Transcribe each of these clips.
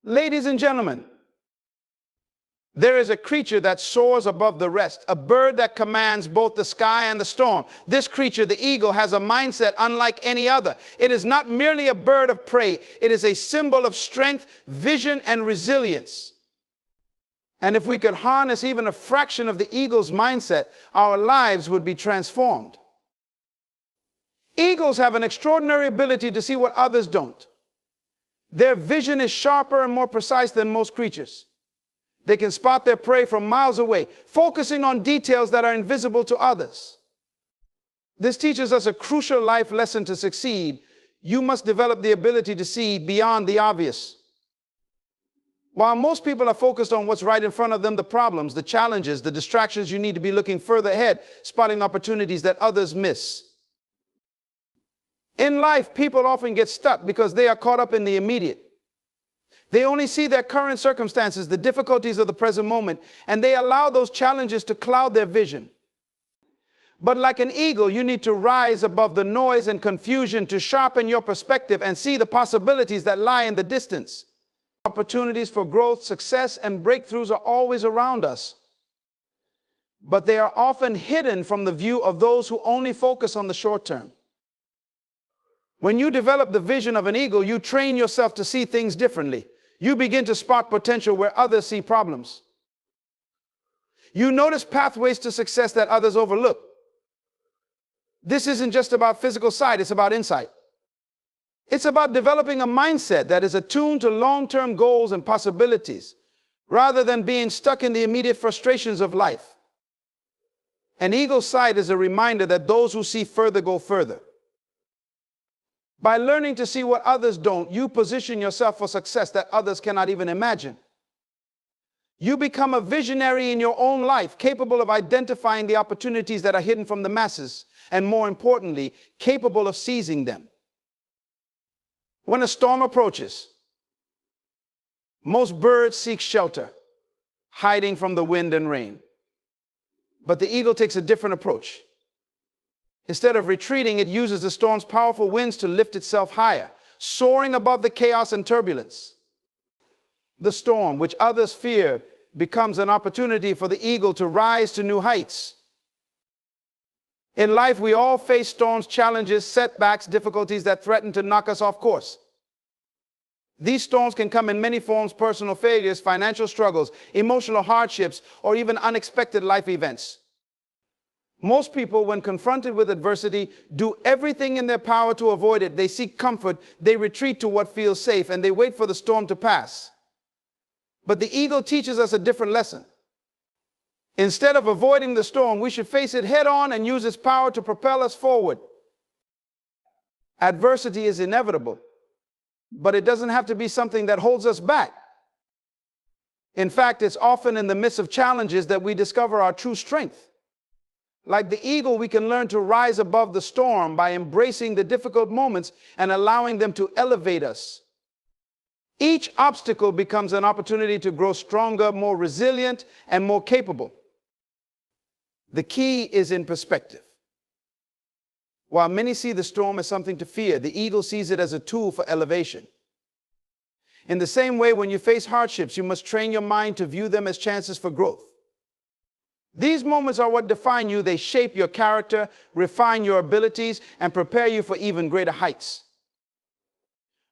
Ladies and gentlemen, there is a creature that soars above the rest, a bird that commands both the sky and the storm. This creature, the eagle, has a mindset unlike any other. It is not merely a bird of prey. It is a symbol of strength, vision, and resilience. And if we could harness even a fraction of the eagle's mindset, our lives would be transformed. Eagles have an extraordinary ability to see what others don't. Their vision is sharper and more precise than most creatures. They can spot their prey from miles away, focusing on details that are invisible to others. This teaches us a crucial life lesson. To succeed, you must develop the ability to see beyond the obvious. While most people are focused on what's right in front of them, the problems, the challenges, the distractions, you need to be looking further ahead, spotting opportunities that others miss. In life, people often get stuck because they are caught up in the immediate. They only see their current circumstances, the difficulties of the present moment, and they allow those challenges to cloud their vision. But like an eagle, you need to rise above the noise and confusion to sharpen your perspective and see the possibilities that lie in the distance. Opportunities for growth, success, and breakthroughs are always around us, but they are often hidden from the view of those who only focus on the short term. When you develop the vision of an eagle, you train yourself to see things differently. You begin to spot potential where others see problems. You notice pathways to success that others overlook. This isn't just about physical sight, it's about insight. It's about developing a mindset that is attuned to long-term goals and possibilities, rather than being stuck in the immediate frustrations of life. An eagle's sight is a reminder that those who see further go further. By learning to see what others don't, you position yourself for success that others cannot even imagine. You become a visionary in your own life, capable of identifying the opportunities that are hidden from the masses, and more importantly, capable of seizing them. When a storm approaches, most birds seek shelter, hiding from the wind and rain. But the eagle takes a different approach. Instead of retreating, it uses the storm's powerful winds to lift itself higher, soaring above the chaos and turbulence. The storm, which others fear, becomes an opportunity for the eagle to rise to new heights. In life, we all face storms, challenges, setbacks, difficulties that threaten to knock us off course. These storms can come in many forms: personal failures, financial struggles, emotional hardships, or even unexpected life events. Most people, when confronted with adversity, do everything in their power to avoid it. They seek comfort, they retreat to what feels safe, and they wait for the storm to pass. But the eagle teaches us a different lesson. Instead of avoiding the storm, we should face it head on and use its power to propel us forward. Adversity is inevitable, but it doesn't have to be something that holds us back. In fact, it's often in the midst of challenges that we discover our true strength. Like the eagle, we can learn to rise above the storm by embracing the difficult moments and allowing them to elevate us. Each obstacle becomes an opportunity to grow stronger, more resilient, and more capable. The key is in perspective. While many see the storm as something to fear, the eagle sees it as a tool for elevation. In the same way, when you face hardships, you must train your mind to view them as chances for growth. These moments are what define you. They shape your character, refine your abilities, and prepare you for even greater heights.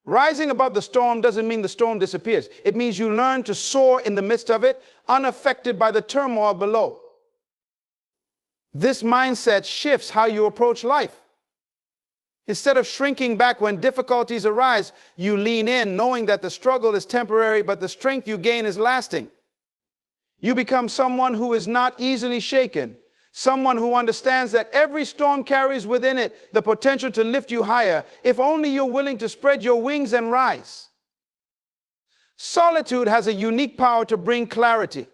Rising above the storm doesn't mean the storm disappears. It means you learn to soar in the midst of it, unaffected by the turmoil below. This mindset shifts how you approach life. Instead of shrinking back when difficulties arise, you lean in, knowing that the struggle is temporary, but the strength you gain is lasting. You become someone who is not easily shaken, someone who understands that every storm carries within it the potential to lift you higher, if only you're willing to spread your wings and rise. Solitude has a unique power to bring clarity.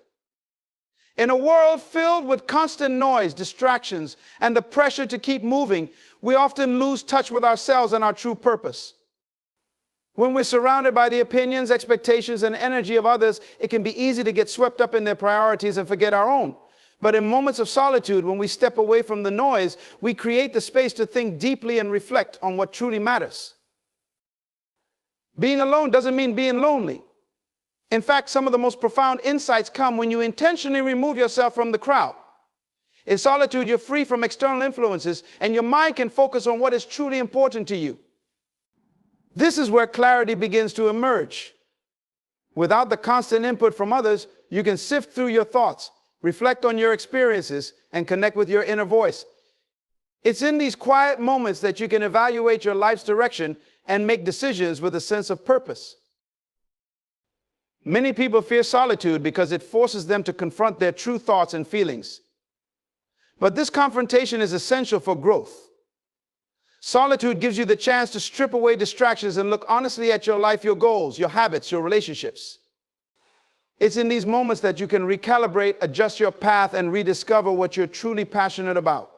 In a world filled with constant noise, distractions, and the pressure to keep moving, we often lose touch with ourselves and our true purpose. When we're surrounded by the opinions, expectations, and energy of others, it can be easy to get swept up in their priorities and forget our own. But in moments of solitude, when we step away from the noise, we create the space to think deeply and reflect on what truly matters. Being alone doesn't mean being lonely. In fact, some of the most profound insights come when you intentionally remove yourself from the crowd. In solitude, you're free from external influences, and your mind can focus on what is truly important to you. This is where clarity begins to emerge. Without the constant input from others, you can sift through your thoughts, reflect on your experiences, and connect with your inner voice. It's in these quiet moments that you can evaluate your life's direction and make decisions with a sense of purpose. Many people fear solitude because it forces them to confront their true thoughts and feelings. But this confrontation is essential for growth. Solitude gives you the chance to strip away distractions and look honestly at your life, your goals, your habits, your relationships. It's in these moments that you can recalibrate, adjust your path, and rediscover what you're truly passionate about.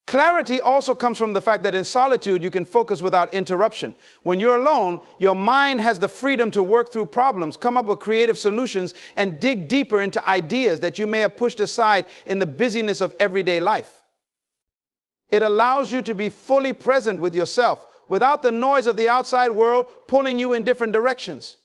Clarity also comes from the fact that in solitude, you can focus without interruption. When you're alone, your mind has the freedom to work through problems, come up with creative solutions, and dig deeper into ideas that you may have pushed aside in the busyness of everyday life. It allows you to be fully present with yourself without the noise of the outside world pulling you in different directions.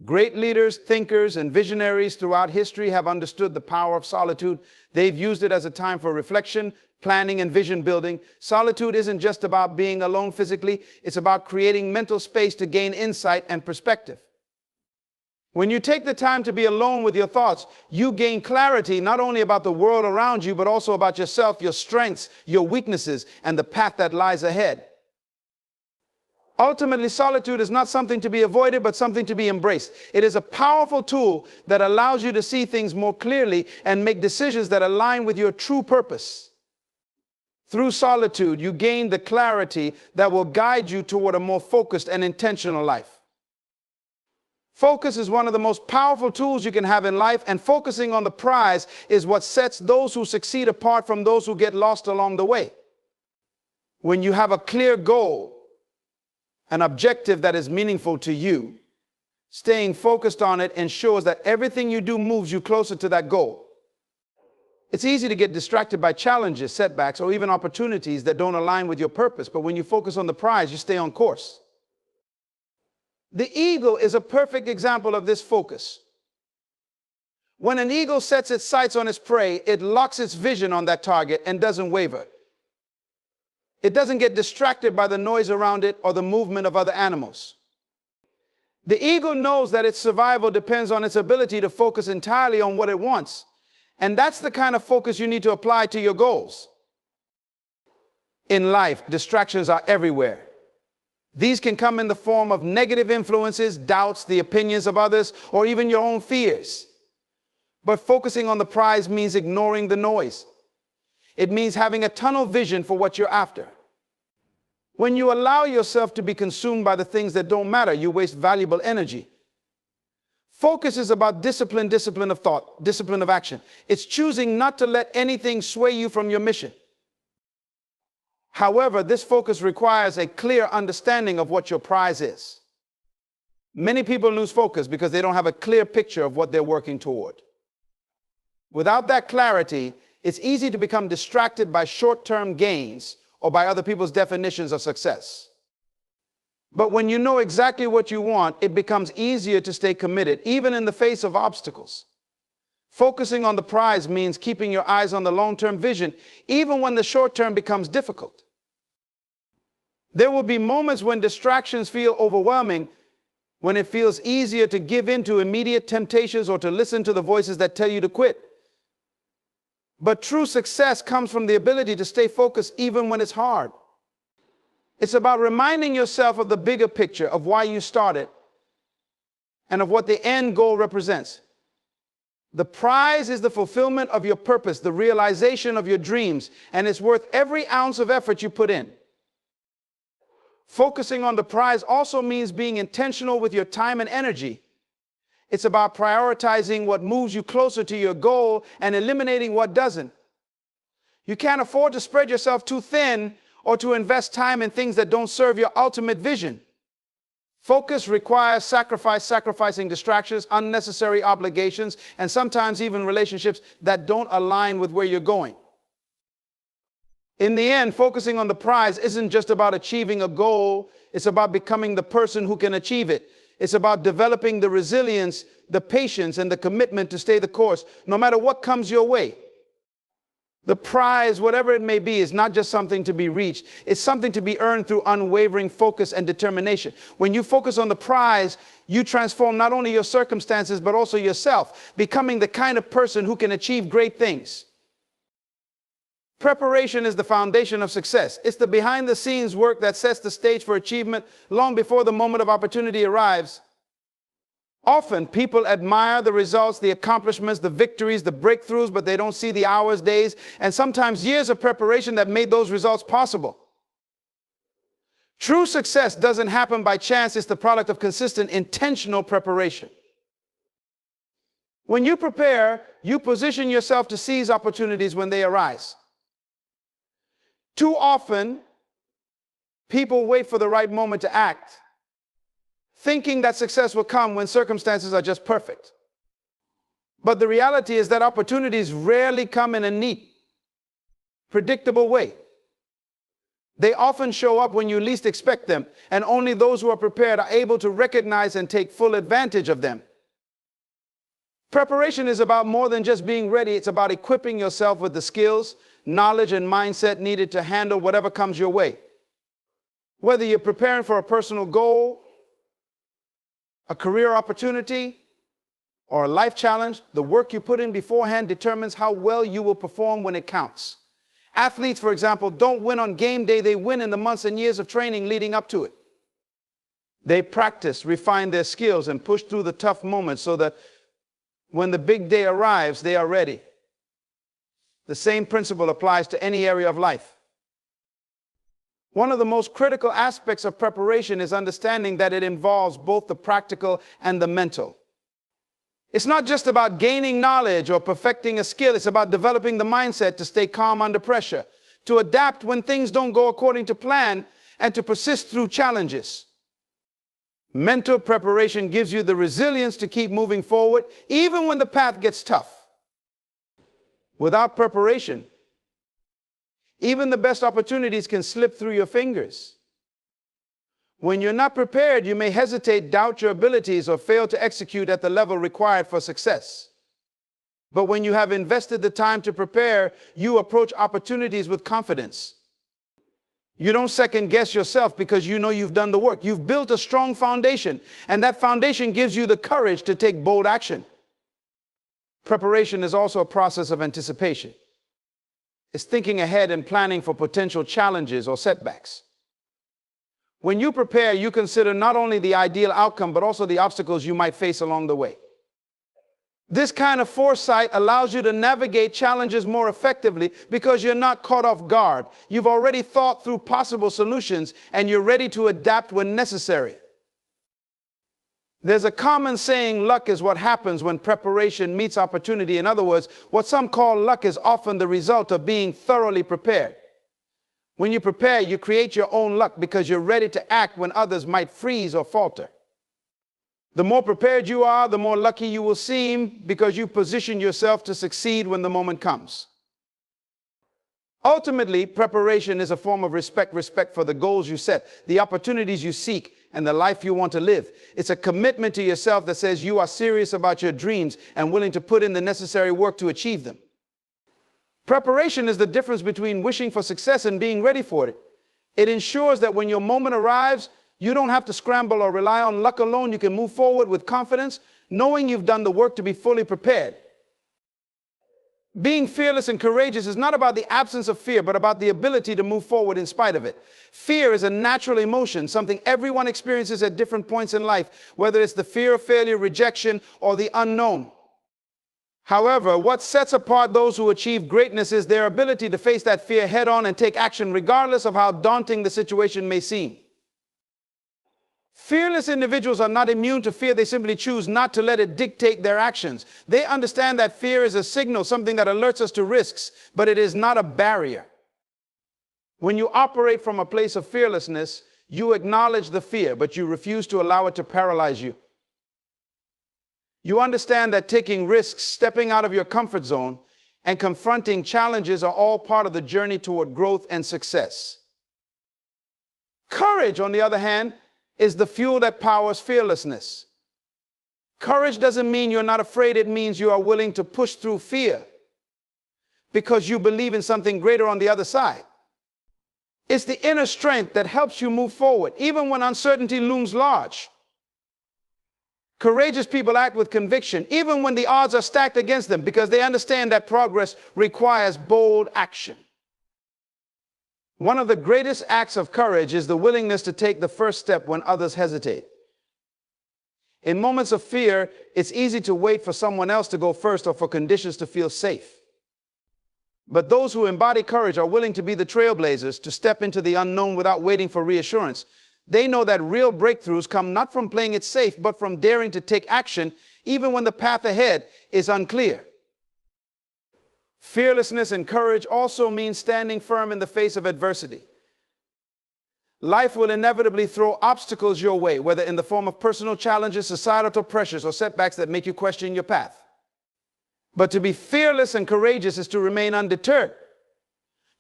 Great leaders, thinkers, and visionaries throughout history have understood the power of solitude. They've used it as a time for reflection, planning, and vision building. Solitude isn't just about being alone physically. It's about creating mental space to gain insight and perspective. When you take the time to be alone with your thoughts, you gain clarity not only about the world around you, but also about yourself, your strengths, your weaknesses, and the path that lies ahead. Ultimately, solitude is not something to be avoided, but something to be embraced. It is a powerful tool that allows you to see things more clearly and make decisions that align with your true purpose. Through solitude, you gain the clarity that will guide you toward a more focused and intentional life. Focus is one of the most powerful tools you can have in life, and focusing on the prize is what sets those who succeed apart from those who get lost along the way. When you have a clear goal, an objective that is meaningful to you, staying focused on it ensures that everything you do moves you closer to that goal. It's easy to get distracted by challenges, setbacks, or even opportunities that don't align with your purpose, but when you focus on the prize, you stay on course. The eagle is a perfect example of this focus. When an eagle sets its sights on its prey, it locks its vision on that target and doesn't waver. It doesn't get distracted by the noise around it or the movement of other animals. The eagle knows that its survival depends on its ability to focus entirely on what it wants. And that's the kind of focus you need to apply to your goals. In life, distractions are everywhere. These can come in the form of negative influences, doubts, the opinions of others, or even your own fears. But focusing on the prize means ignoring the noise. It means having a tunnel vision for what you're after. When you allow yourself to be consumed by the things that don't matter, you waste valuable energy. Focus is about discipline of thought, discipline of action. It's choosing not to let anything sway you from your mission. However, this focus requires a clear understanding of what your prize is. Many people lose focus because they don't have a clear picture of what they're working toward. Without that clarity, it's easy to become distracted by short-term gains or by other people's definitions of success. But when you know exactly what you want, it becomes easier to stay committed, even in the face of obstacles. Focusing on the prize means keeping your eyes on the long-term vision, even when the short-term becomes difficult. There will be moments when distractions feel overwhelming, when it feels easier to give in to immediate temptations or to listen to the voices that tell you to quit. But true success comes from the ability to stay focused even when it's hard. It's about reminding yourself of the bigger picture of why you started and of what the end goal represents. The prize is the fulfillment of your purpose, the realization of your dreams, and it's worth every ounce of effort you put in. Focusing on the prize also means being intentional with your time and energy. It's about prioritizing what moves you closer to your goal and eliminating what doesn't. You can't afford to spread yourself too thin or to invest time in things that don't serve your ultimate vision. Focus requires sacrificing distractions, unnecessary obligations, and sometimes even relationships that don't align with where you're going. In the end, focusing on the prize isn't just about achieving a goal. It's about becoming the person who can achieve it. It's about developing the resilience, the patience, and the commitment to stay the course, no matter what comes your way. The prize, whatever it may be, is not just something to be reached. It's something to be earned through unwavering focus and determination. When you focus on the prize, you transform not only your circumstances, but also yourself, becoming the kind of person who can achieve great things. Preparation is the foundation of success. It's the behind-the-scenes work that sets the stage for achievement long before the moment of opportunity arrives. Often, people admire the results, the accomplishments, the victories, the breakthroughs, but they don't see the hours, days, and sometimes years of preparation that made those results possible. True success doesn't happen by chance. It's the product of consistent, intentional preparation. When you prepare, you position yourself to seize opportunities when they arise. Too often, people wait for the right moment to act, thinking that success will come when circumstances are just perfect. But the reality is that opportunities rarely come in a neat, predictable way. They often show up when you least expect them, and only those who are prepared are able to recognize and take full advantage of them. Preparation is about more than just being ready. It's about equipping yourself with the skills, knowledge, and mindset needed to handle whatever comes your way. Whether you're preparing for a personal goal, a career opportunity, or a life challenge, the work you put in beforehand determines how well you will perform when it counts. Athletes, for example, don't win on game day. They win in the months and years of training leading up to it. They practice, refine their skills, and push through the tough moments so that when the big day arrives, they are ready. The same principle applies to any area of life. One of the most critical aspects of preparation is understanding that it involves both the practical and the mental. It's not just about gaining knowledge or perfecting a skill. It's about developing the mindset to stay calm under pressure, to adapt when things don't go according to plan, and to persist through challenges. Mental preparation gives you the resilience to keep moving forward, even when the path gets tough. Without preparation, even the best opportunities can slip through your fingers. When you're not prepared, you may hesitate, doubt your abilities, or fail to execute at the level required for success. But when you have invested the time to prepare, you approach opportunities with confidence. You don't second guess yourself because you know you've done the work. You've built a strong foundation, and that foundation gives you the courage to take bold action. Preparation is also a process of anticipation. It's thinking ahead and planning for potential challenges or setbacks. When you prepare, you consider not only the ideal outcome, but also the obstacles you might face along the way. This kind of foresight allows you to navigate challenges more effectively because you're not caught off guard. You've already thought through possible solutions, and you're ready to adapt when necessary. There's a common saying, luck is what happens when preparation meets opportunity. In other words, what some call luck is often the result of being thoroughly prepared. When you prepare, you create your own luck because you're ready to act when others might freeze or falter. The more prepared you are, the more lucky you will seem because you position yourself to succeed when the moment comes. Ultimately, preparation is a form of respect for the goals you set, the opportunities you seek, and the life you want to live. It's a commitment to yourself that says you are serious about your dreams and willing to put in the necessary work to achieve them. Preparation is the difference between wishing for success and being ready for it. It ensures that when your moment arrives, you don't have to scramble or rely on luck alone. You can move forward with confidence, knowing you've done the work to be fully prepared. Being fearless and courageous is not about the absence of fear, but about the ability to move forward in spite of it. Fear is a natural emotion, something everyone experiences at different points in life, whether it's the fear of failure, rejection, or the unknown. However, what sets apart those who achieve greatness is their ability to face that fear head on and take action regardless of how daunting the situation may seem. Fearless individuals are not immune to fear. They simply choose not to let it dictate their actions. They understand that fear is a signal, something that alerts us to risks, but it is not a barrier. When you operate from a place of fearlessness, you acknowledge the fear, but you refuse to allow it to paralyze you. You understand that taking risks, stepping out of your comfort zone, and confronting challenges are all part of the journey toward growth and success. Courage, on the other hand, is the fuel that powers fearlessness. Courage doesn't mean you're not afraid. It means you are willing to push through fear because you believe in something greater on the other side. It's the inner strength that helps you move forward, even when uncertainty looms large. Courageous people act with conviction, even when the odds are stacked against them, because they understand that progress requires bold action. One of the greatest acts of courage is the willingness to take the first step when others hesitate. In moments of fear, it's easy to wait for someone else to go first or for conditions to feel safe. But those who embody courage are willing to be the trailblazers, to step into the unknown without waiting for reassurance. They know that real breakthroughs come not from playing it safe, but from daring to take action, even when the path ahead is unclear. Fearlessness and courage also means standing firm in the face of adversity. Life will inevitably throw obstacles your way, whether in the form of personal challenges, societal pressures, or setbacks that make you question your path. But to be fearless and courageous is to remain undeterred,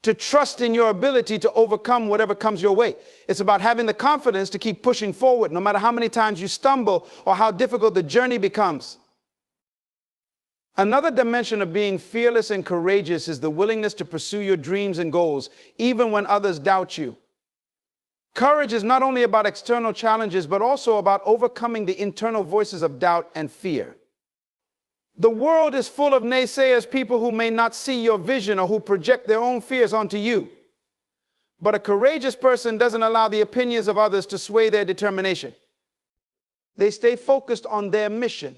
to trust in your ability to overcome whatever comes your way. It's about having the confidence to keep pushing forward, no matter how many times you stumble or how difficult the journey becomes. Another dimension of being fearless and courageous is the willingness to pursue your dreams and goals, even when others doubt you. Courage is not only about external challenges, but also about overcoming the internal voices of doubt and fear. The world is full of naysayers, people who may not see your vision or who project their own fears onto you. But a courageous person doesn't allow the opinions of others to sway their determination. They stay focused on their mission,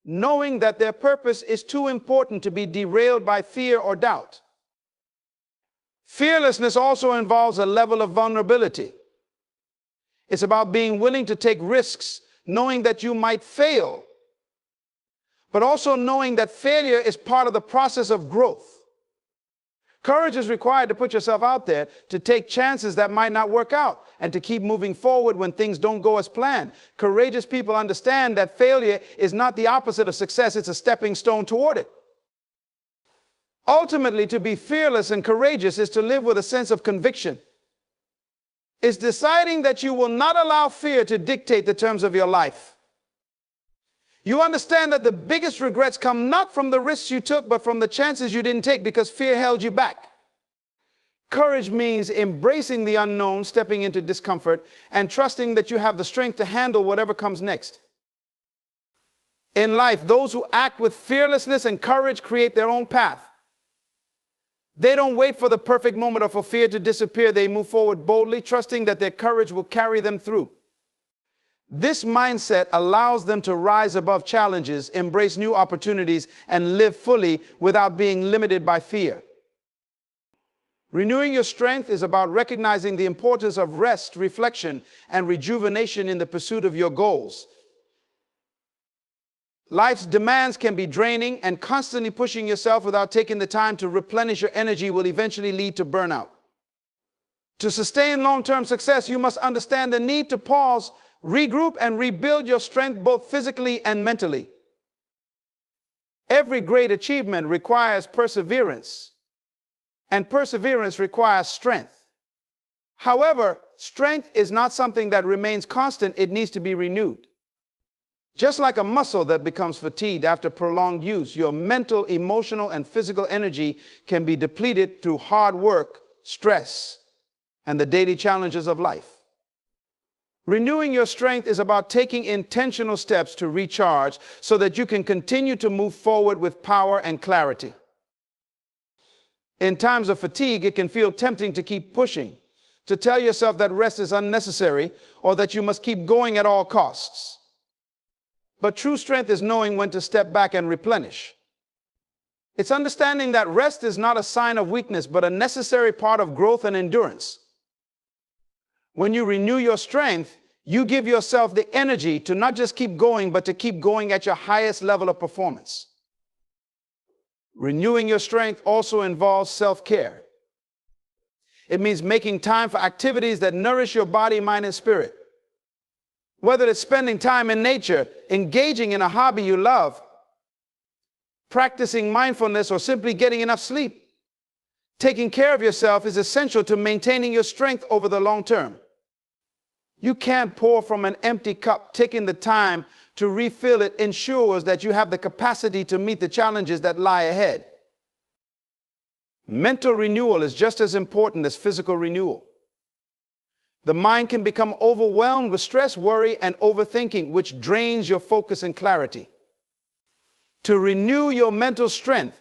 knowing that their purpose is too important to be derailed by fear or doubt. Fearlessness also involves a level of vulnerability. It's about being willing to take risks, knowing that you might fail, but also knowing that failure is part of the process of growth. Courage is required to put yourself out there, to take chances that might not work out, and to keep moving forward when things don't go as planned. Courageous people understand that failure is not the opposite of success, it's a stepping stone toward it. Ultimately, to be fearless and courageous is to live with a sense of conviction. It's deciding that you will not allow fear to dictate the terms of your life. You understand that the biggest regrets come not from the risks you took, but from the chances you didn't take because fear held you back. Courage means embracing the unknown, stepping into discomfort, and trusting that you have the strength to handle whatever comes next. In life, those who act with fearlessness and courage create their own path. They don't wait for the perfect moment or for fear to disappear. They move forward boldly, trusting that their courage will carry them through. This mindset allows them to rise above challenges, embrace new opportunities, and live fully without being limited by fear. Renewing your strength is about recognizing the importance of rest, reflection, and rejuvenation in the pursuit of your goals. Life's demands can be draining, and constantly pushing yourself without taking the time to replenish your energy will eventually lead to burnout. To sustain long-term success, you must understand the need to pause, regroup, and rebuild your strength both physically and mentally. Every great achievement requires perseverance, and perseverance requires strength. However, strength is not something that remains constant. It needs to be renewed. Just like a muscle that becomes fatigued after prolonged use, your mental, emotional, and physical energy can be depleted through hard work, stress, and the daily challenges of life. Renewing your strength is about taking intentional steps to recharge so that you can continue to move forward with power and clarity. In times of fatigue, it can feel tempting to keep pushing, to tell yourself that rest is unnecessary or that you must keep going at all costs. But true strength is knowing when to step back and replenish. It's understanding that rest is not a sign of weakness, but a necessary part of growth and endurance. When you renew your strength, you give yourself the energy to not just keep going, but to keep going at your highest level of performance. Renewing your strength also involves self-care. It means making time for activities that nourish your body, mind, and spirit. Whether it's spending time in nature, engaging in a hobby you love, practicing mindfulness, or simply getting enough sleep, taking care of yourself is essential to maintaining your strength over the long term. You can't pour from an empty cup. Taking the time to refill it ensures that you have the capacity to meet the challenges that lie ahead. Mental renewal is just as important as physical renewal. The mind can become overwhelmed with stress, worry, and overthinking, which drains your focus and clarity. To renew your mental strength,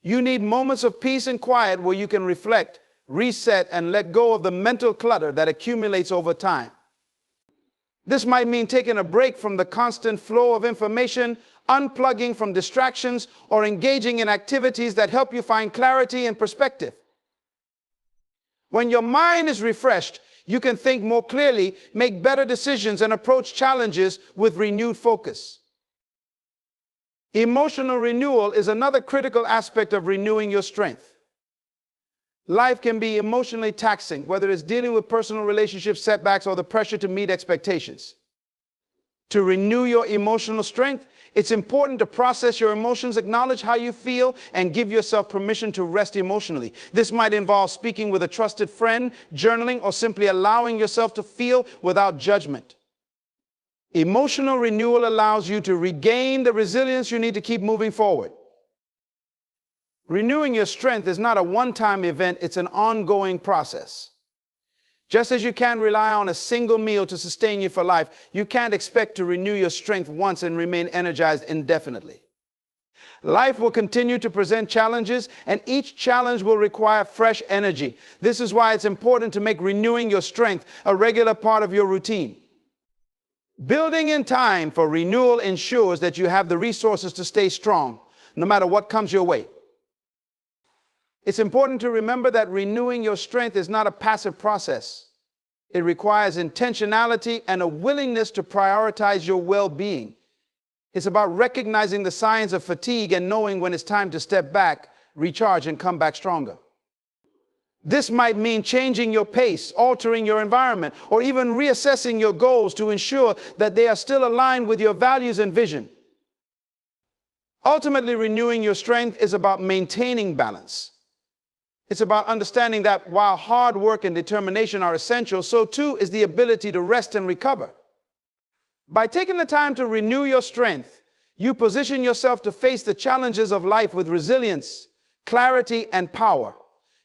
you need moments of peace and quiet where you can reflect, reset, and let go of the mental clutter that accumulates over time. This might mean taking a break from the constant flow of information, unplugging from distractions, or engaging in activities that help you find clarity and perspective. When your mind is refreshed, you can think more clearly, make better decisions, and approach challenges with renewed focus. Emotional renewal is another critical aspect of renewing your strength. Life can be emotionally taxing, whether it's dealing with personal relationship setbacks or the pressure to meet expectations. To renew your emotional strength, it's important to process your emotions, acknowledge how you feel, and give yourself permission to rest emotionally. This might involve speaking with a trusted friend, journaling, or simply allowing yourself to feel without judgment. Emotional renewal allows you to regain the resilience you need to keep moving forward. Renewing your strength is not a one-time event, it's an ongoing process. Just as you can't rely on a single meal to sustain you for life, you can't expect to renew your strength once and remain energized indefinitely. Life will continue to present challenges, and each challenge will require fresh energy. This is why it's important to make renewing your strength a regular part of your routine. Building in time for renewal ensures that you have the resources to stay strong, no matter what comes your way. It's important to remember that renewing your strength is not a passive process. It requires intentionality and a willingness to prioritize your well-being. It's about recognizing the signs of fatigue and knowing when it's time to step back, recharge, and come back stronger. This might mean changing your pace, altering your environment, or even reassessing your goals to ensure that they are still aligned with your values and vision. Ultimately, renewing your strength is about maintaining balance. It's about understanding that while hard work and determination are essential, so too is the ability to rest and recover. By taking the time to renew your strength, you position yourself to face the challenges of life with resilience, clarity, and power.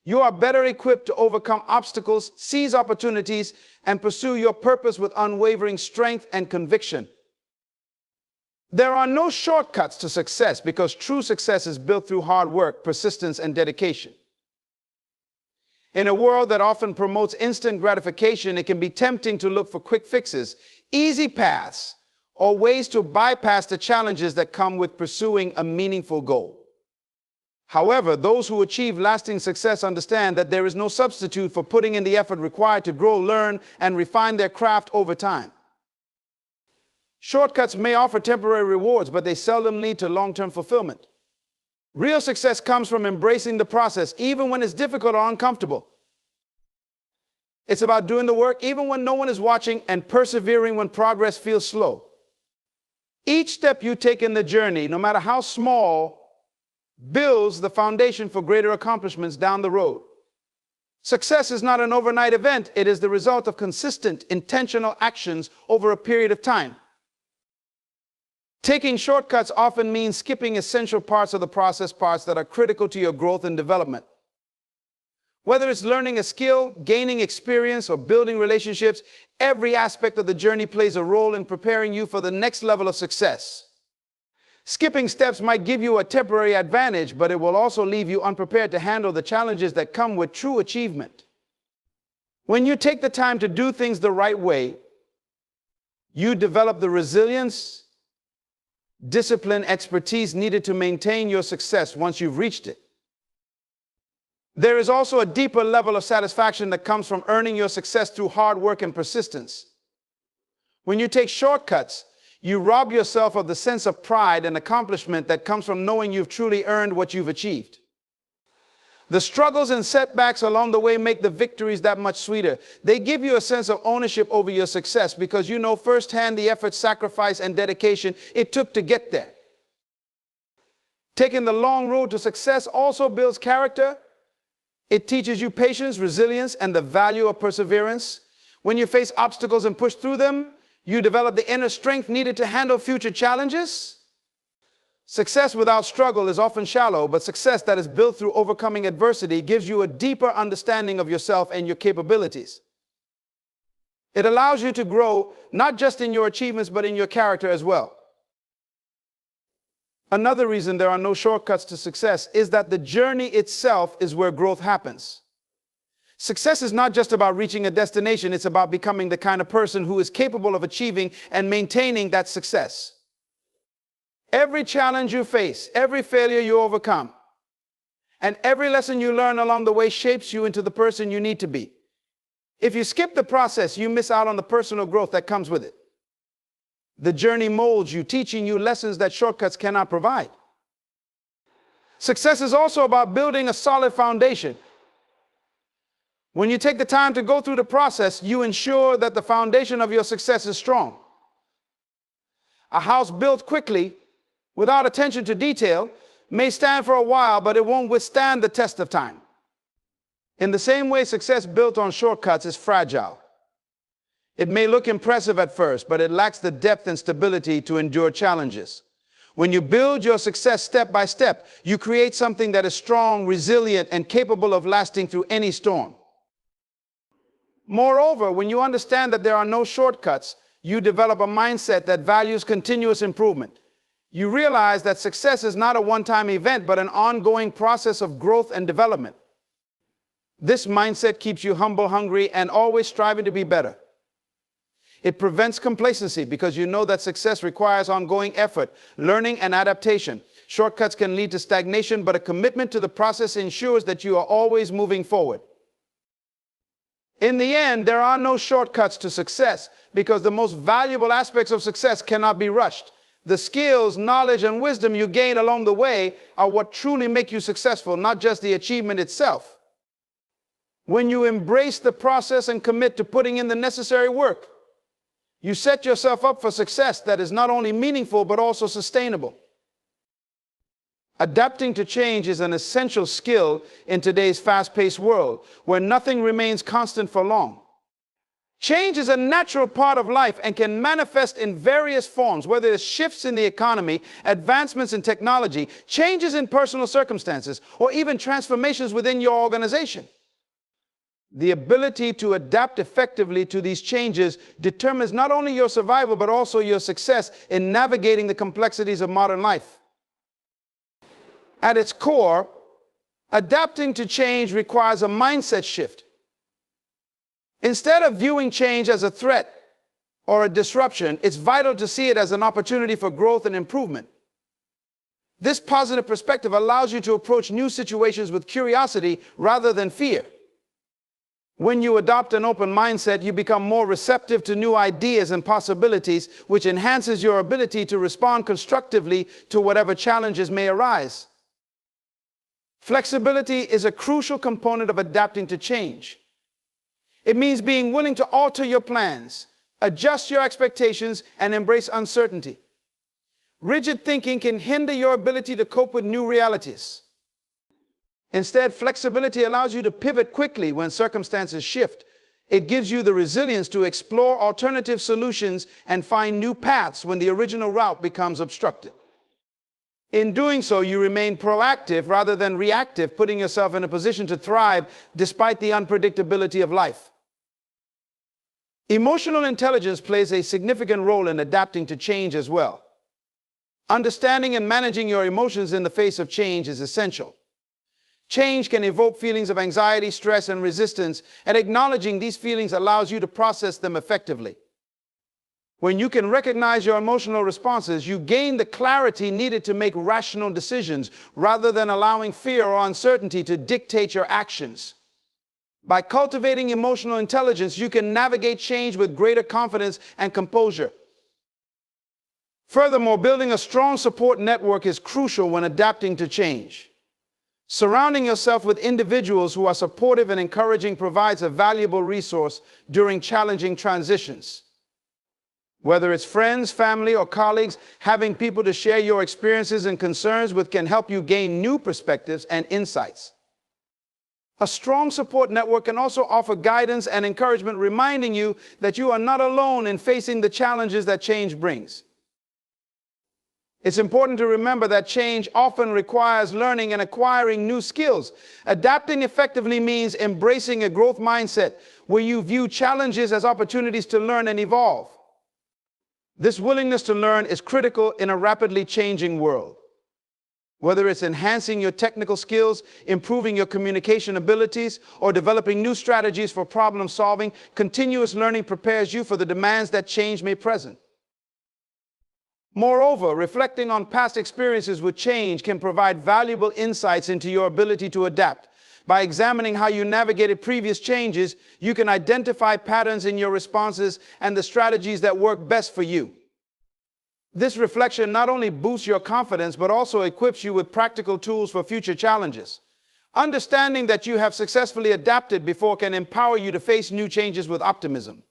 You are better equipped to overcome obstacles, seize opportunities, and pursue your purpose with unwavering strength and conviction. There are no shortcuts to success because true success is built through hard work, persistence, and dedication. In a world that often promotes instant gratification, it can be tempting to look for quick fixes, easy paths, or ways to bypass the challenges that come with pursuing a meaningful goal. However, those who achieve lasting success understand that there is no substitute for putting in the effort required to grow, learn, and refine their craft over time. Shortcuts may offer temporary rewards, but they seldom lead to long-term fulfillment. Real success comes from embracing the process, even when it's difficult or uncomfortable. It's about doing the work even when no one is watching and persevering when progress feels slow. Each step you take in the journey, no matter how small, builds the foundation for greater accomplishments down the road. Success is not an overnight event. It is the result of consistent, intentional actions over a period of time. Taking shortcuts often means skipping essential parts of the process, parts that are critical to your growth and development. Whether it's learning a skill, gaining experience, or building relationships, every aspect of the journey plays a role in preparing you for the next level of success. Skipping steps might give you a temporary advantage, but it will also leave you unprepared to handle the challenges that come with true achievement. When you take the time to do things the right way, you develop the resilience, discipline, expertise needed to maintain your success once you've reached it. There is also a deeper level of satisfaction that comes from earning your success through hard work and persistence. When you take shortcuts, you rob yourself of the sense of pride and accomplishment that comes from knowing you've truly earned what you've achieved. The struggles and setbacks along the way make the victories that much sweeter. They give you a sense of ownership over your success because you know firsthand the effort, sacrifice, and dedication it took to get there. Taking the long road to success also builds character. It teaches you patience, resilience, and the value of perseverance. When you face obstacles and push through them, you develop the inner strength needed to handle future challenges. Success without struggle is often shallow, but success that is built through overcoming adversity gives you a deeper understanding of yourself and your capabilities. It allows you to grow not just in your achievements, but in your character as well. Another reason there are no shortcuts to success is that the journey itself is where growth happens. Success is not just about reaching a destination, it's about becoming the kind of person who is capable of achieving and maintaining that success. Every challenge you face, every failure you overcome, and every lesson you learn along the way shapes you into the person you need to be. If you skip the process, you miss out on the personal growth that comes with it. The journey molds you, teaching you lessons that shortcuts cannot provide. Success is also about building a solid foundation. When you take the time to go through the process, you ensure that the foundation of your success is strong. A house built quickly, without attention to detail, may stand for a while, but it won't withstand the test of time. In the same way, success built on shortcuts is fragile. It may look impressive at first, but it lacks the depth and stability to endure challenges. When you build your success step by step, you create something that is strong, resilient, and capable of lasting through any storm. Moreover, when you understand that there are no shortcuts, you develop a mindset that values continuous improvement. You realize that success is not a one-time event, but an ongoing process of growth and development. This mindset keeps you humble, hungry, and always striving to be better. It prevents complacency because you know that success requires ongoing effort, learning, and adaptation. Shortcuts can lead to stagnation, but a commitment to the process ensures that you are always moving forward. In the end, there are no shortcuts to success because the most valuable aspects of success cannot be rushed. The skills, knowledge, and wisdom you gain along the way are what truly make you successful, not just the achievement itself. When you embrace the process and commit to putting in the necessary work, you set yourself up for success that is not only meaningful, but also sustainable. Adapting to change is an essential skill in today's fast-paced world, where nothing remains constant for long. Change is a natural part of life and can manifest in various forms, whether it's shifts in the economy, advancements in technology, changes in personal circumstances, or even transformations within your organization. The ability to adapt effectively to these changes determines not only your survival, but also your success in navigating the complexities of modern life. At its core, adapting to change requires a mindset shift. Instead of viewing change as a threat or a disruption, it's vital to see it as an opportunity for growth and improvement. This positive perspective allows you to approach new situations with curiosity rather than fear. When you adopt an open mindset, you become more receptive to new ideas and possibilities, which enhances your ability to respond constructively to whatever challenges may arise. Flexibility is a crucial component of adapting to change. It means being willing to alter your plans, adjust your expectations, and embrace uncertainty. Rigid thinking can hinder your ability to cope with new realities. Instead, flexibility allows you to pivot quickly when circumstances shift. It gives you the resilience to explore alternative solutions and find new paths when the original route becomes obstructed. In doing so, you remain proactive rather than reactive, putting yourself in a position to thrive despite the unpredictability of life. Emotional intelligence plays a significant role in adapting to change as well. Understanding and managing your emotions in the face of change is essential. Change can evoke feelings of anxiety, stress, and resistance, and acknowledging these feelings allows you to process them effectively. When you can recognize your emotional responses, you gain the clarity needed to make rational decisions rather than allowing fear or uncertainty to dictate your actions. By cultivating emotional intelligence, you can navigate change with greater confidence and composure. Furthermore, building a strong support network is crucial when adapting to change. Surrounding yourself with individuals who are supportive and encouraging provides a valuable resource during challenging transitions. Whether it's friends, family, or colleagues, having people to share your experiences and concerns with can help you gain new perspectives and insights. A strong support network can also offer guidance and encouragement, reminding you that you are not alone in facing the challenges that change brings. It's important to remember that change often requires learning and acquiring new skills. Adapting effectively means embracing a growth mindset where you view challenges as opportunities to learn and evolve. This willingness to learn is critical in a rapidly changing world. Whether it's enhancing your technical skills, improving your communication abilities, or developing new strategies for problem solving, continuous learning prepares you for the demands that change may present. Moreover, reflecting on past experiences with change can provide valuable insights into your ability to adapt. By examining how you navigated previous changes, you can identify patterns in your responses and the strategies that work best for you. This reflection not only boosts your confidence, but also equips you with practical tools for future challenges. Understanding that you have successfully adapted before can empower you to face new changes with optimism.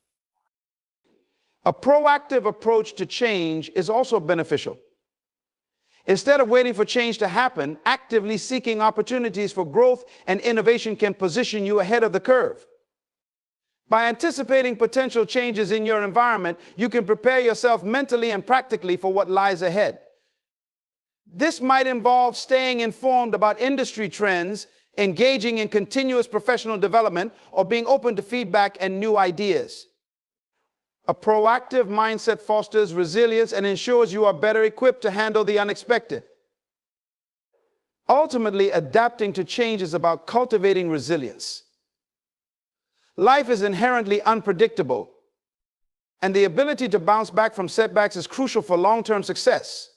A proactive approach to change is also beneficial. Instead of waiting for change to happen, actively seeking opportunities for growth and innovation can position you ahead of the curve. By anticipating potential changes in your environment, you can prepare yourself mentally and practically for what lies ahead. This might involve staying informed about industry trends, engaging in continuous professional development, or being open to feedback and new ideas. A proactive mindset fosters resilience and ensures you are better equipped to handle the unexpected. Ultimately, adapting to change is about cultivating resilience. Life is inherently unpredictable, and the ability to bounce back from setbacks is crucial for long-term success.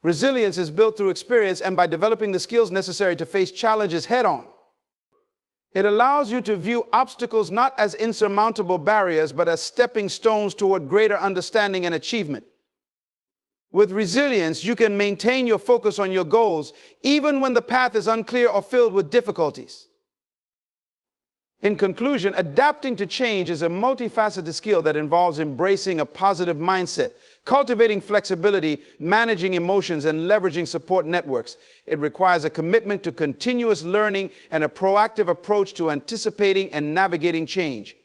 Resilience is built through experience and by developing the skills necessary to face challenges head-on. It allows you to view obstacles not as insurmountable barriers, but as stepping stones toward greater understanding and achievement. With resilience, you can maintain your focus on your goals, even when the path is unclear or filled with difficulties. In conclusion, adapting to change is a multifaceted skill that involves embracing a positive mindset, cultivating flexibility, managing emotions, and leveraging support networks. It requires a commitment to continuous learning and a proactive approach to anticipating and navigating change.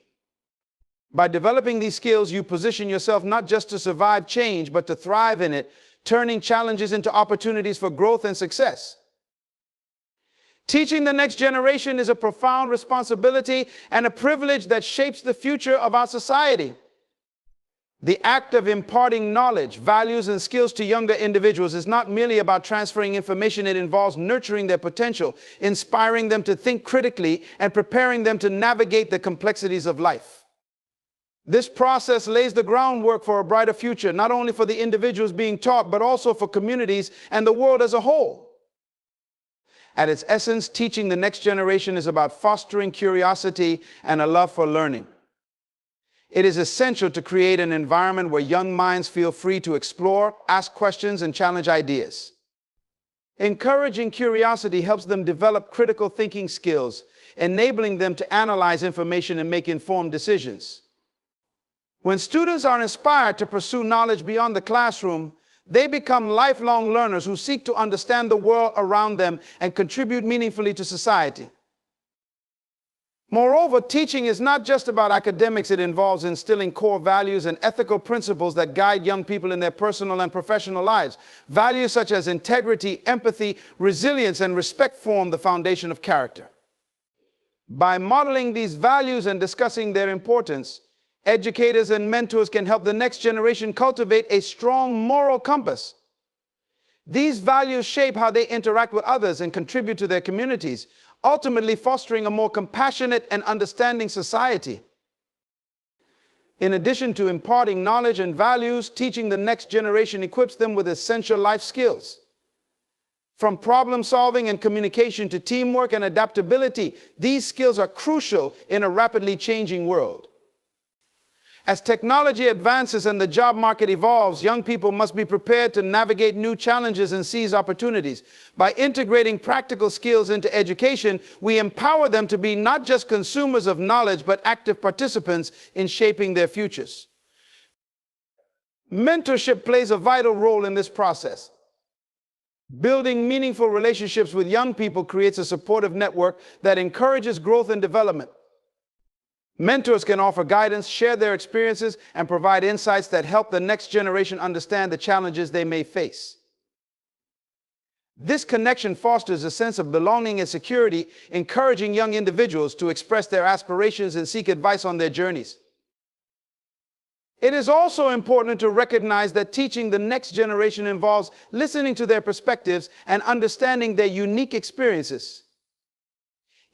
By developing these skills, you position yourself not just to survive change, but to thrive in it, turning challenges into opportunities for growth and success. Teaching the next generation is a profound responsibility and a privilege that shapes the future of our society. The act of imparting knowledge, values, and skills to younger individuals is not merely about transferring information. It involves nurturing their potential, inspiring them to think critically, and preparing them to navigate the complexities of life. This process lays the groundwork for a brighter future, not only for the individuals being taught, but also for communities and the world as a whole. At its essence, teaching the next generation is about fostering curiosity and a love for learning. It is essential to create an environment where young minds feel free to explore, ask questions, and challenge ideas. Encouraging curiosity helps them develop critical thinking skills, enabling them to analyze information and make informed decisions. When students are inspired to pursue knowledge beyond the classroom, they become lifelong learners who seek to understand the world around them and contribute meaningfully to society. Moreover, teaching is not just about academics. It involves instilling core values and ethical principles that guide young people in their personal and professional lives. Values such as integrity, empathy, resilience, and respect form the foundation of character. By modeling these values and discussing their importance, educators and mentors can help the next generation cultivate a strong moral compass. These values shape how they interact with others and contribute to their communities, ultimately fostering a more compassionate and understanding society. In addition to imparting knowledge and values, teaching the next generation equips them with essential life skills. From problem solving and communication to teamwork and adaptability, these skills are crucial in a rapidly changing world. As technology advances and the job market evolves, young people must be prepared to navigate new challenges and seize opportunities. By integrating practical skills into education, we empower them to be not just consumers of knowledge, but active participants in shaping their futures. Mentorship plays a vital role in this process. Building meaningful relationships with young people creates a supportive network that encourages growth and development. Mentors can offer guidance, share their experiences, and provide insights that help the next generation understand the challenges they may face. This connection fosters a sense of belonging and security, encouraging young individuals to express their aspirations and seek advice on their journeys. It is also important to recognize that teaching the next generation involves listening to their perspectives and understanding their unique experiences.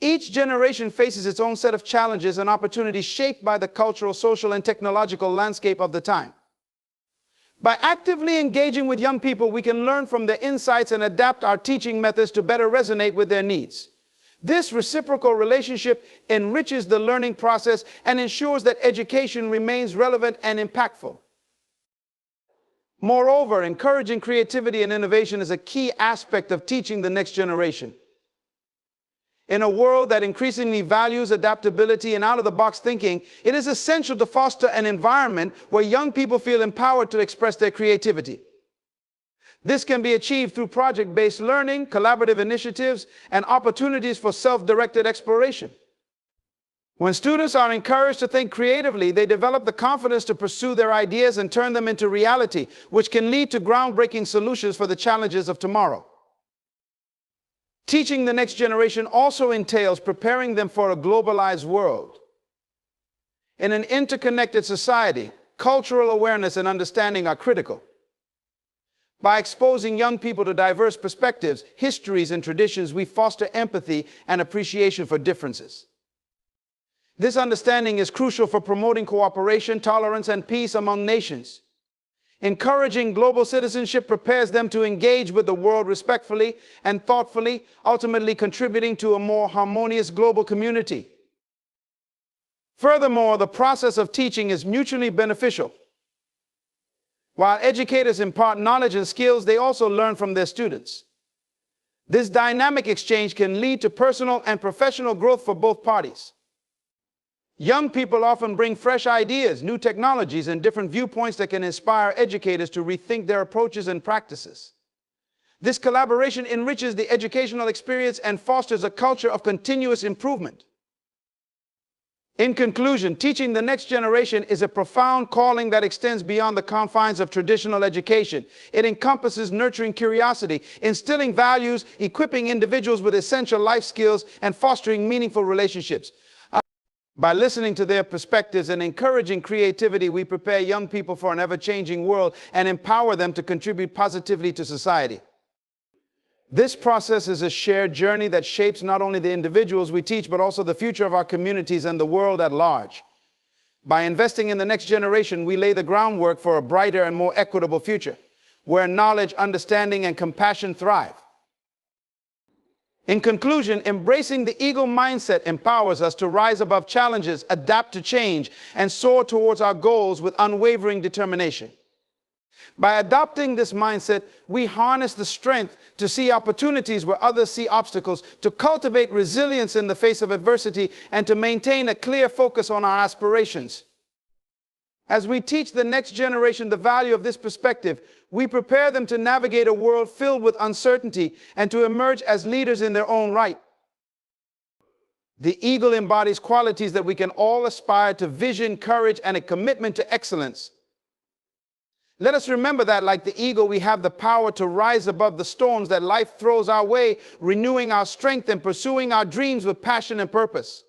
Each generation faces its own set of challenges and opportunities shaped by the cultural, social, and technological landscape of the time. By actively engaging with young people, we can learn from their insights and adapt our teaching methods to better resonate with their needs. This reciprocal relationship enriches the learning process and ensures that education remains relevant and impactful. Moreover, encouraging creativity and innovation is a key aspect of teaching the next generation. In a world that increasingly values adaptability and out-of-the-box thinking, it is essential to foster an environment where young people feel empowered to express their creativity. This can be achieved through project-based learning, collaborative initiatives, and opportunities for self-directed exploration. When students are encouraged to think creatively, they develop the confidence to pursue their ideas and turn them into reality, which can lead to groundbreaking solutions for the challenges of tomorrow. Teaching the next generation also entails preparing them for a globalized world. In an interconnected society, cultural awareness and understanding are critical. By exposing young people to diverse perspectives, histories, and traditions, we foster empathy and appreciation for differences. This understanding is crucial for promoting cooperation, tolerance, and peace among nations. Encouraging global citizenship prepares them to engage with the world respectfully and thoughtfully, ultimately contributing to a more harmonious global community. Furthermore, the process of teaching is mutually beneficial. While educators impart knowledge and skills, they also learn from their students. This dynamic exchange can lead to personal and professional growth for both parties. Young people often bring fresh ideas, new technologies, and different viewpoints that can inspire educators to rethink their approaches and practices. This collaboration enriches the educational experience and fosters a culture of continuous improvement. In conclusion, teaching the next generation is a profound calling that extends beyond the confines of traditional education. It encompasses nurturing curiosity, instilling values, equipping individuals with essential life skills, and fostering meaningful relationships. By listening to their perspectives and encouraging creativity, we prepare young people for an ever-changing world and empower them to contribute positively to society. This process is a shared journey that shapes not only the individuals we teach, but also the future of our communities and the world at large. By investing in the next generation, we lay the groundwork for a brighter and more equitable future, where knowledge, understanding, and compassion thrive. In conclusion, embracing the eagle mindset empowers us to rise above challenges, adapt to change, and soar towards our goals with unwavering determination. By adopting this mindset, we harness the strength to see opportunities where others see obstacles, to cultivate resilience in the face of adversity, and to maintain a clear focus on our aspirations. As we teach the next generation the value of this perspective, we prepare them to navigate a world filled with uncertainty and to emerge as leaders in their own right. The eagle embodies qualities that we can all aspire to: vision, courage, and a commitment to excellence. Let us remember that, like the eagle, we have the power to rise above the storms that life throws our way, renewing our strength and pursuing our dreams with passion and purpose.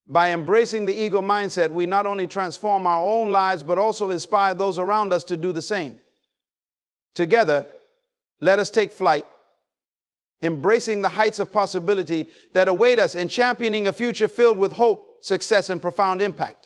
By embracing the eagle mindset, we not only transform our own lives, but also inspire those around us to do the same. Together, let us take flight, embracing the heights of possibility that await us and championing a future filled with hope, success, and profound impact.